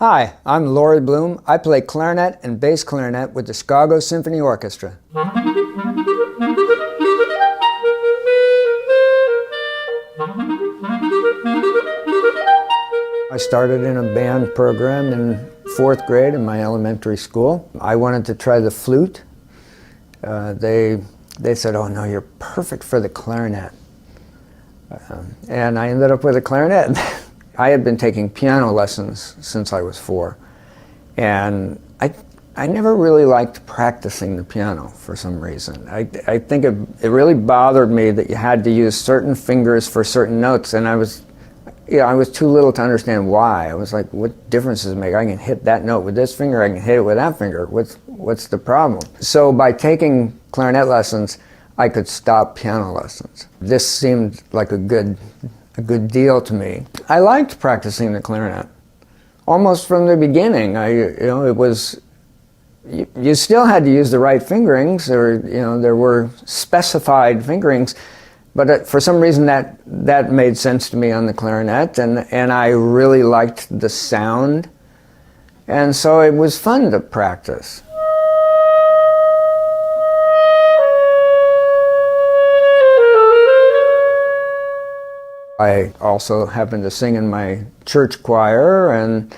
Hi, I'm Lawrie Bloom. I play clarinet and bass clarinet with the Chicago Symphony Orchestra. I started in a band program in 4th grade in my elementary school. I wanted to try the flute. They said, "Oh no, you're perfect for the clarinet." And I ended up with a clarinet. I had been taking piano lessons since I was 4, and I never really liked practicing the piano for some reason. I think it really bothered me that you had to use certain fingers for certain notes, and I was too little to understand why. I was like, what difference does it make? I can hit that note with this finger, I can hit it with that finger. What's the problem? So by taking clarinet lessons, I could stop piano lessons. This seemed like a good deal to me. I liked practicing the clarinet almost from the beginning. It was, you still had to use the right fingerings, or there were specified fingerings, but for some reason that made sense to me on the clarinet, and I really liked the sound, and so it was fun to practice. I also happened to sing in my church choir and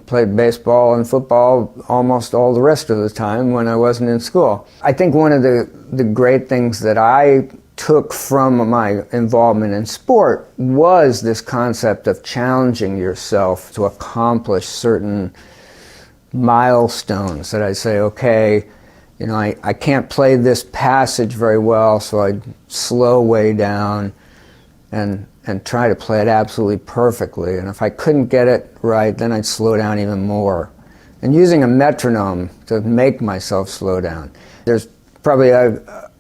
played baseball and football almost all the rest of the time when I wasn't in school. I think one of the great things that I took from my involvement in sport was this concept of challenging yourself to accomplish certain milestones that I say, okay, I can't play this passage very well, so I'd slow way down and try to play it absolutely perfectly. And if I couldn't get it right, then I'd slow down even more. And using a metronome to make myself slow down. There's probably a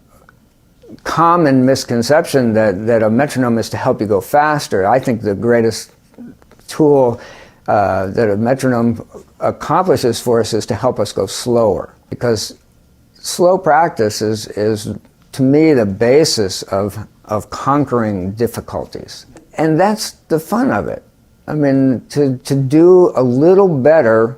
common misconception that a metronome is to help you go faster. I think the greatest tool that a metronome accomplishes for us is to help us go slower. Because slow practice is to me the basis of conquering difficulties. And that's the fun of it. I mean, to do a little better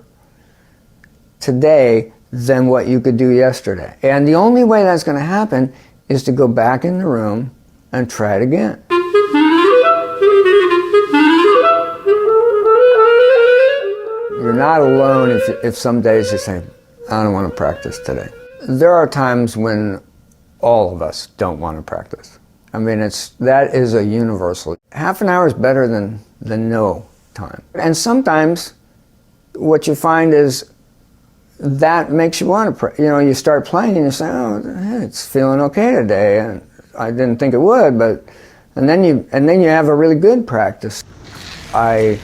today than what you could do yesterday. And the only way that's going to happen is to go back in the room and try it again. You're not alone if some days you say, I don't want to practice today. There are times when all of us don't want to practice. I mean, that is a universal. Half an hour is better than no time. And sometimes what you find is that makes you want to, you start playing and you say, oh, it's feeling okay today. And I didn't think it would, and then you have a really good practice. I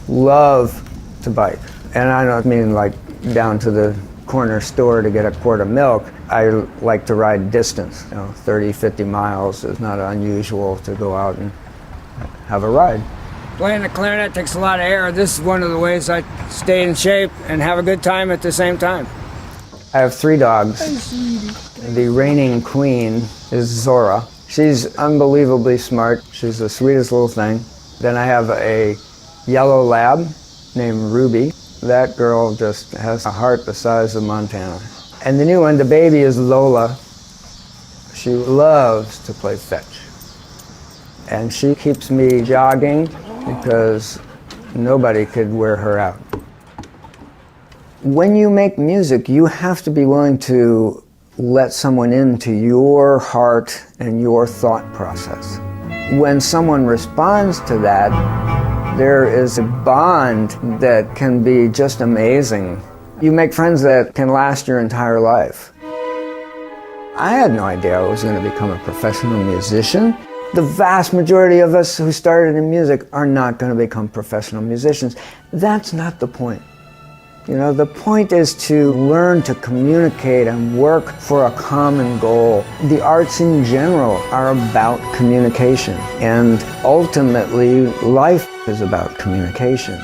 love to bike. And I don't mean like down to the corner store to get a quart of milk. I like to ride distance. 30, 50 miles is not unusual to go out and have a ride. Playing the clarinet takes a lot of air. This is one of the ways I stay in shape and have a good time at the same time. I have 3 dogs. The reigning queen is Zora. She's unbelievably smart. She's the sweetest little thing. Then I have a yellow lab named Ruby. That girl just has a heart the size of Montana. And the new one, the baby, is Lola. She loves to play fetch. And she keeps me jogging because nobody could wear her out. When you make music, you have to be willing to let someone into your heart and your thought process. When someone responds to that, there is a bond that can be just amazing. You make friends that can last your entire life. I had no idea I was going to become a professional musician. The vast majority of us who started in music are not going to become professional musicians. That's not the point. The point is to learn to communicate and work for a common goal. The arts in general are about communication, and ultimately life is about communication.